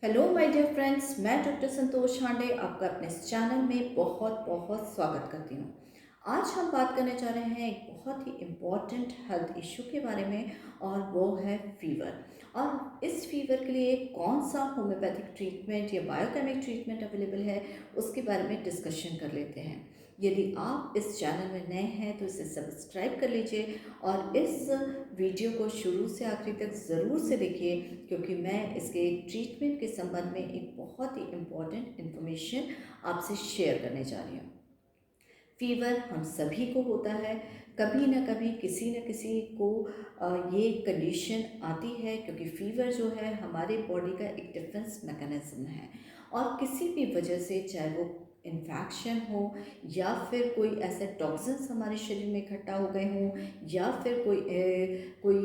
Hello my dear friends, मैं doctor संतोष हांडे आपका अपने इस चैनल में बहुत बहुत स्वागत करती हूँ। आज हम बात करने जा रहे हैं एक बहुत ही इम्पॉर्टेंट हेल्थ इशू के बारे में, और वो है फीवर। और इस फीवर के लिए कौन सा होम्योपैथिक ट्रीटमेंट या बायोकेमिक ट्रीटमेंट अवेलेबल है, उसके बारे में डिस्कशन कर लेते हैं। यदि आप इस चैनल में नए हैं तो इसे सब्सक्राइब कर लीजिए और इस वीडियो को शुरू से आखिरी तक ज़रूर से देखिए, क्योंकि मैं इसके ट्रीटमेंट के संबंध में एक बहुत ही इम्पॉर्टेंट इन्फॉर्मेशन आपसे शेयर करने जा रही हूँ। फीवर हम सभी को होता है, कभी ना कभी किसी न किसी को ये कंडीशन आती है, क्योंकि फीवर जो है हमारे बॉडी का एक डिफेंस मैकेनिज्म है। और किसी भी वजह से, चाहे वो इन्फेक्शन हो या फिर कोई ऐसे टॉक्सिन्स हमारे शरीर में इकट्ठा हो गए हों, या फिर कोई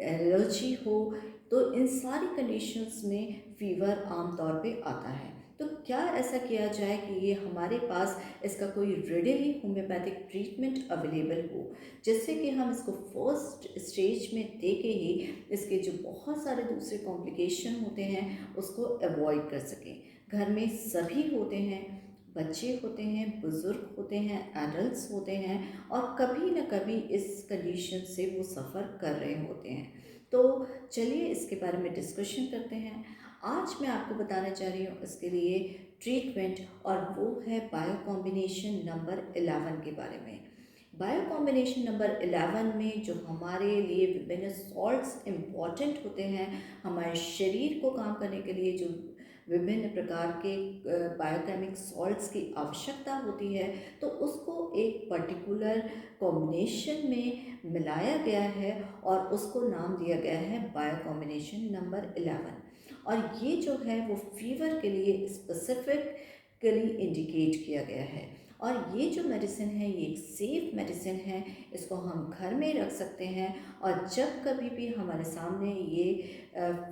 एलर्जी हो, तो इन सारी कंडीशंस में फीवर आम तौर पे आता है। तो क्या ऐसा किया जाए कि ये हमारे पास इसका कोई रेडिली होम्योपैथिक ट्रीटमेंट अवेलेबल हो, जिससे कि हम इसको फर्स्ट स्टेज में दे के ही इसके जो बहुत सारे दूसरे कॉम्प्लिकेशन होते हैं उसको अवॉइड कर सकें। घर में सभी होते हैं, बच्चे होते हैं, बुज़ुर्ग होते हैं, एडल्ट्स होते हैं, और कभी ना कभी इस कंडीशन से वो सफ़र कर रहे होते हैं। तो चलिए इसके बारे में डिस्कशन करते हैं। आज मैं आपको बताने जा रही हूँ इसके लिए ट्रीटमेंट, और वो है बायो कॉम्बिनेशन नंबर 11 के बारे में। बायो कॉम्बिनेशन नंबर 11 में जो हमारे लिए विभिन्न सॉल्ट्स इम्पॉर्टेंट होते हैं, हमारे शरीर को काम करने के लिए जो विभिन्न प्रकार के बायोकेमिक सॉल्ट्स की आवश्यकता होती है, तो उसको एक पर्टिकुलर कॉम्बिनेशन में मिलाया गया है और उसको नाम दिया गया है बायो कॉम्बिनेशन नंबर 11। और ये जो है वो फीवर के लिए स्पेसिफिकली इंडिकेट किया गया है। और ये जो मेडिसिन है ये एक सेफ मेडिसिन है, इसको हम घर में रख सकते हैं। और जब कभी भी हमारे सामने ये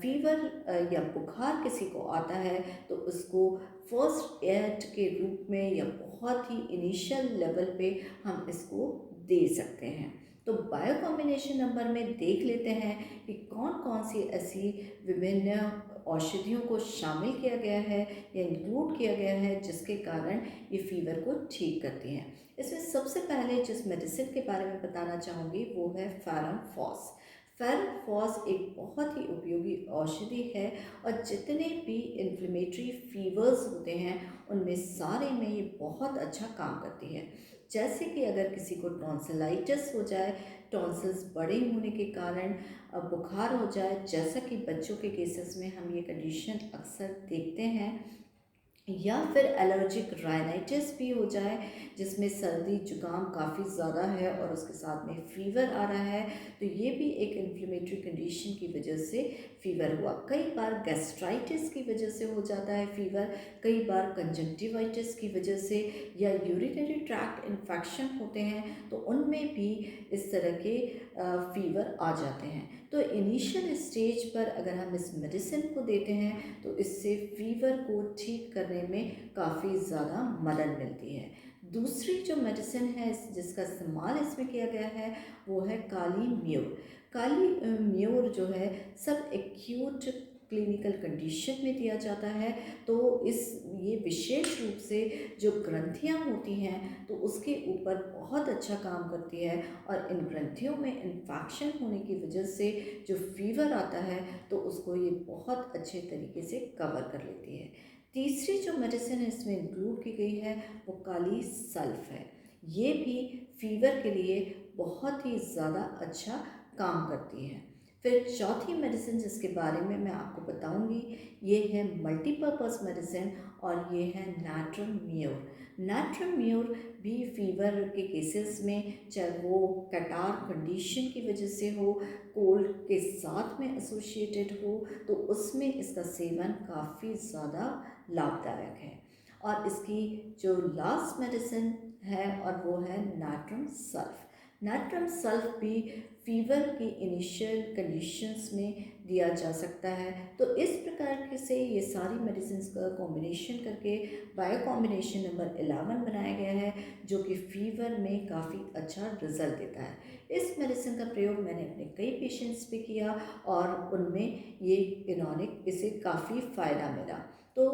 फीवर या बुखार किसी को आता है, तो उसको फर्स्ट एड के रूप में या बहुत ही इनिशियल लेवल पे हम इसको दे सकते हैं। तो बायो कॉम्बिनेशन नंबर में देख लेते हैं कि कौन कौन सी ऐसी विभिन्न औषधियों को शामिल किया गया है या इंक्लूड किया गया है, जिसके कारण ये फीवर को ठीक करती हैं। इसमें सबसे पहले जिस मेडिसिन के बारे में बताना चाहूँगी वो है फेरमफॉस। फेरमफॉस एक बहुत ही उपयोगी औषधि है, और जितने भी इन्फ्लेमेटरी फीवर्स होते हैं उनमें सारे में ये बहुत अच्छा काम करती है। जैसे कि अगर किसी को टॉन्सिलाइटिस हो जाए, टॉन्सिल्स बड़े होने के कारण बुखार हो जाए, जैसा कि बच्चों के केसेस में हम ये कंडीशन अक्सर देखते हैं, या फिर एलर्जिक राइनाइटिस भी हो जाए, जिसमें सर्दी जुकाम काफ़ी ज़्यादा है और उसके साथ में फ़ीवर आ रहा है, तो ये भी एक इन्फ्लेमेटरी कंडीशन की वजह से फ़ीवर हुआ। कई बार गैस्ट्राइटिस की वजह से हो जाता है फ़ीवर, कई बार कंजंक्टिवाइटिस की वजह से, या यूरिनरी ट्रैक्ट इन्फेक्शन होते हैं तो उनमें भी इस तरह के फ़ीवर आ जाते हैं। तो इनिशियल स्टेज पर अगर हम इस मेडिसिन को देते हैं तो इससे फीवर को ठीक करने में काफ़ी ज़्यादा मदद मिलती है। दूसरी जो मेडिसिन है जिसका इस्तेमाल इसमें किया गया है वो है काली म्यूर। काली म्यूर जो है सब एक्यूट क्लिनिकल कंडीशन में दिया जाता है। तो ये विशेष रूप से जो ग्रंथियां होती हैं तो उसके ऊपर बहुत अच्छा काम करती है, और इन ग्रंथियों में इन्फेक्शन होने की वजह से जो फीवर आता है तो उसको ये बहुत अच्छे तरीके से कवर कर लेती है। तीसरी जो मेडिसिन इसमें इंक्लूड की गई है वो काली सल्फ है। ये भी फीवर के लिए बहुत ही ज़्यादा अच्छा काम करती है। फिर चौथी मेडिसिन जिसके बारे में मैं आपको बताऊंगी ये है मल्टीपर्पज़ मेडिसिन, और ये है नाट्रम म्यूर। नाट्रम म्यूर भी फीवर के केसेस में, चाहे वो कैटार कंडीशन की वजह से हो, कोल्ड के साथ में एसोसिएटेड हो, तो उसमें इसका सेवन काफ़ी ज़्यादा लाभदायक है। और इसकी जो लास्ट मेडिसिन है और वो है नाट्रम सल्फ। नाट्रम सल्फ भी फीवर की इनिशियल कंडीशंस में दिया जा सकता है। तो इस प्रकार के से ये सारी मेडिसिन का कॉम्बिनेशन करके बायो कॉम्बिनेशन नंबर 11 बनाया गया है, जो कि फीवर में काफ़ी अच्छा रिजल्ट देता है। इस मेडिसिन का प्रयोग मैंने अपने कई पेशेंट्स पे किया और उनमें ये इन्होंने इसे काफ़ी फ़ायदा मिला। तो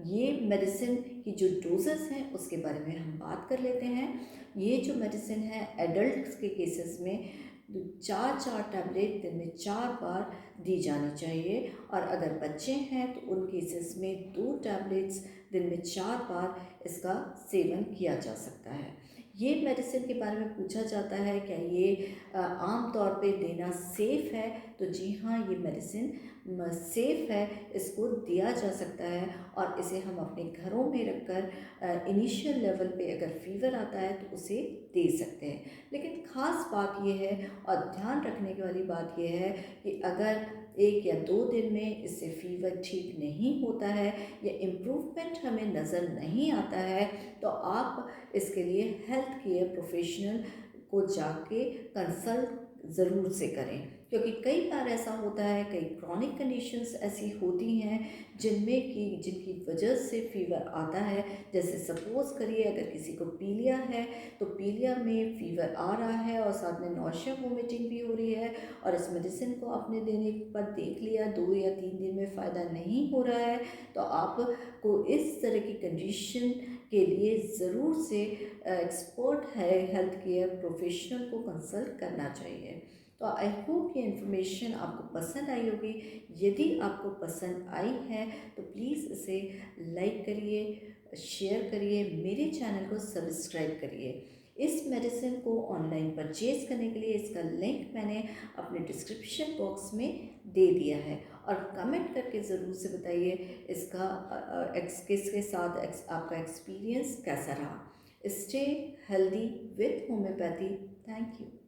ये मेडिसिन की जो डोजेस हैं उसके बारे में हम बात कर लेते हैं। ये जो मेडिसिन है एडल्ट्स के केसेस में 4-4 टैबलेट दिन में 4 बार दी जानी चाहिए, और अगर बच्चे हैं तो उन केसेस में 2 टैबलेट्स दिन में 4 बार इसका सेवन किया जा सकता है। ये मेडिसिन के बारे में पूछा जाता है क्या ये आम तौर पे देना सेफ़ है? तो जी हाँ, ये मेडिसिन सेफ़ है, इसको दिया जा सकता है और इसे हम अपने घरों में रखकर इनिशियल लेवल पे अगर फ़ीवर आता है तो उसे दे सकते हैं। लेकिन ख़ास बात ये है और ध्यान रखने की वाली बात ये है कि अगर 1 या 2 दिन में इससे फ़ीवर ठीक नहीं होता है या इम्प्रूवमेंट हमें नज़र नहीं आता है, तो आप इसके लिए हेल्थ केयर प्रोफेशनल को जाके कंसल्ट ज़रूर से करें, क्योंकि कई बार ऐसा होता है, कई क्रॉनिक कंडीशंस ऐसी होती हैं जिनकी वजह से फीवर आता है। जैसे सपोज़ करिए अगर किसी को पीलिया है, तो पीलिया में फीवर आ रहा है और साथ में नौशिया वोमिटिंग भी हो रही है, और इस मेडिसिन को आपने देने पर देख लिया 2 या 3 दिन में फ़ायदा नहीं हो रहा है, तो आपको इस तरह की कंडीशन के लिए ज़रूर से एक्सपर्ट है हेल्थ केयर प्रोफेशनल को कंसल्ट करना चाहिए। तो आई होप ये इन्फॉर्मेशन आपको पसंद आई होगी। यदि आपको पसंद आई है तो प्लीज़ इसे लाइक करिए, शेयर करिए, मेरे चैनल को सब्सक्राइब करिए। इस मेडिसिन को ऑनलाइन परचेज़ करने के लिए इसका लिंक मैंने अपने डिस्क्रिप्शन बॉक्स में दे दिया है, और कमेंट करके ज़रूर से बताइए इसका किसके साथ आपका एक्सपीरियंस कैसा रहा। Stay healthy with homeopathy. Thank you.